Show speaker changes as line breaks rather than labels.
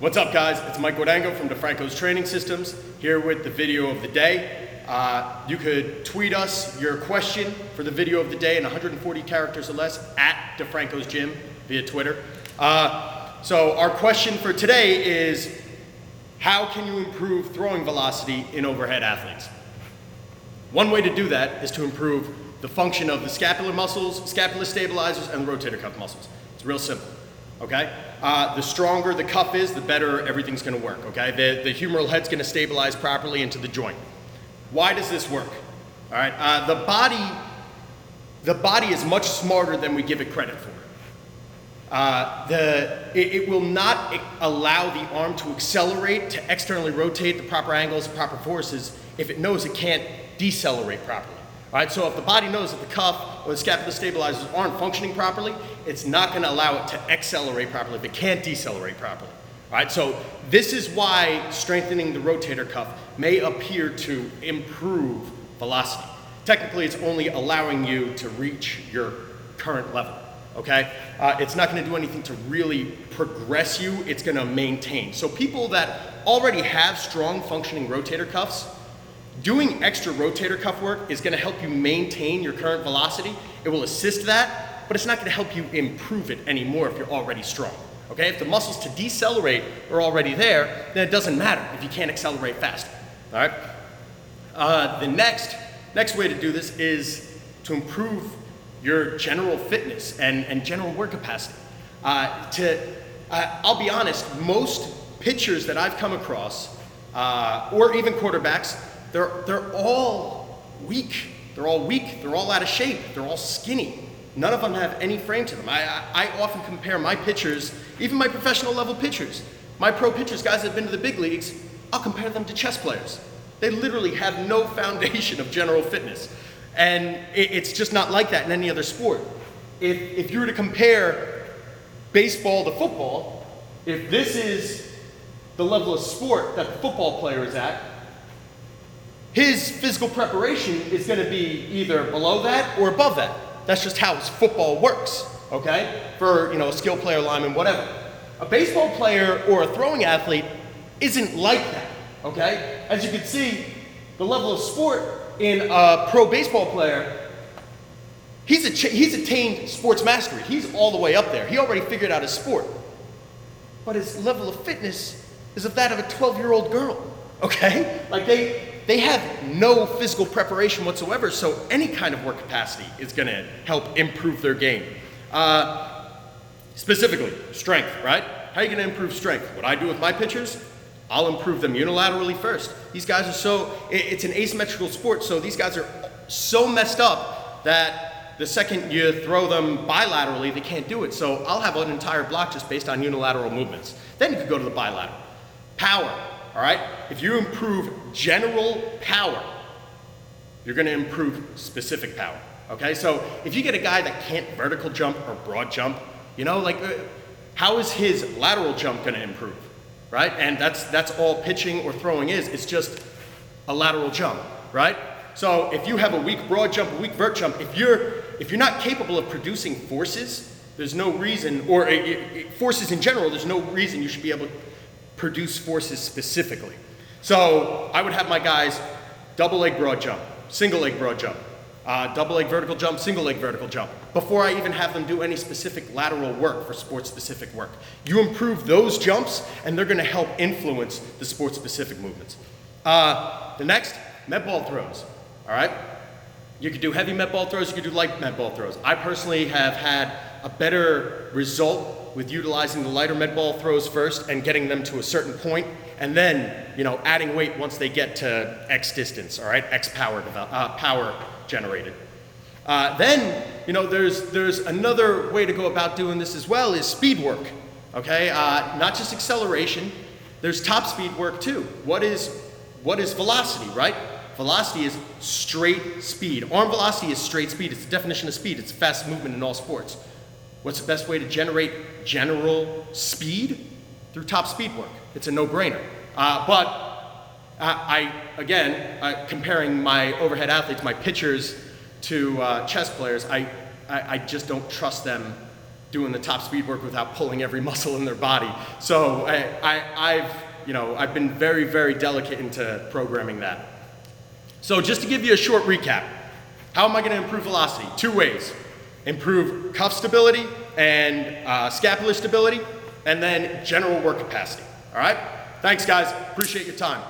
What's up, guys? It's Mike Guadango from DeFranco's Training Systems, here with the video of the day. You could tweet us your question for the video of the day in 140 characters or less at DeFranco's Gym via Twitter. So our question for today is, how can you improve throwing velocity in overhead athletes? One way to do that is to improve the function of the scapular muscles, scapular stabilizers, and the rotator cuff muscles. It's real simple, okay? The stronger the cuff is, the better everything's gonna work, okay? The humeral head's gonna stabilize properly into the joint. Why does this work? All right, the body is much smarter than we give it credit for. It will not allow the arm to accelerate, to externally rotate the proper angles, the proper forces, if it knows it can't decelerate properly. All right, so if the body knows that the cuff or the scapular stabilizers aren't functioning properly, it's not going to allow it to accelerate properly if it can't decelerate properly. All right, so this is why strengthening the rotator cuff may appear to improve velocity. Technically, it's only allowing you to reach your current level, okay? It's not going to do anything to really progress you, it's going to maintain. So people that already have strong functioning rotator cuffs, doing extra rotator cuff work is going to help you maintain your current velocity. It will assist that, but it's not going to help you improve it anymore if you're already strong. Okay, if the muscles to decelerate are already there, then it doesn't matter if you can't accelerate faster. All right. The next way to do this is to improve your general fitness and general work capacity. I'll be honest, most pitchers that I've come across, or even quarterbacks, they're all weak. They're all weak. They're all out of shape. They're all skinny. None of them have any frame to them. I often compare my pitchers, even my professional level pitchers, my pro pitchers, guys that have been to the big leagues, I'll compare them to chess players. They literally have no foundation of general fitness. And it's just not like that in any other sport. If you were to compare baseball to football, if this is the level of sport that the football player is at, his physical preparation is going to be either below that or above that. That's just how football works, okay? For, a skill player, lineman, whatever. A baseball player or a throwing athlete isn't like that, okay? As you can see, the level of sport in a pro baseball player, he's attained sports mastery. He's all the way up there. He already figured out his sport. But his level of fitness is of that of a 12-year-old girl, okay? Like they have no physical preparation whatsoever, so any kind of work capacity is going to help improve their game. Specifically, strength, right? How are you going to improve strength? What I do with my pitchers, I'll improve them unilaterally first. These guys are it's an asymmetrical sport, so these guys are so messed up that the second you throw them bilaterally, they can't do it. So I'll have an entire block just based on unilateral movements. Then you could go to the bilateral. Power. All right, if you improve general power, you're going to improve specific power. Okay, so if you get a guy that can't vertical jump or broad jump, how is his lateral jump going to improve, right? And that's all pitching or throwing is. It's just a lateral jump, right? So if you have a weak broad jump, a weak vert jump, if you're not capable of producing forces, there's no reason, or forces in general, there's no reason you should be able to produce forces specifically. So I would have my guys double leg broad jump, single leg broad jump, double leg vertical jump, single leg vertical jump, before I even have them do any specific lateral work for sport specific work. You improve those jumps and they're going to help influence the sport specific movements. The next, med ball throws. All right, you could do heavy med ball throws, you could do light med ball throws. I personally have had a better result with utilizing the lighter med ball throws first and getting them to a certain point, and then, adding weight once they get to X distance, all right, X power generated. Then, there's another way to go about doing this as well is speed work, okay? Not just acceleration, there's top speed work too. What is velocity, right? Velocity is straight speed. Arm velocity is straight speed. It's the definition of speed. It's fast movement in all sports. What's the best way to generate general speed? Through top speed work. It's a no-brainer. Comparing my overhead athletes, my pitchers, to chess players, I just don't trust them doing the top speed work without pulling every muscle in their body. So I've been very, very delicate into programming that. So just to give you a short recap, how am I going to improve velocity? 2 ways. Improve cuff stability and scapular stability, and then general work capacity. All right? Thanks, guys. Appreciate your time.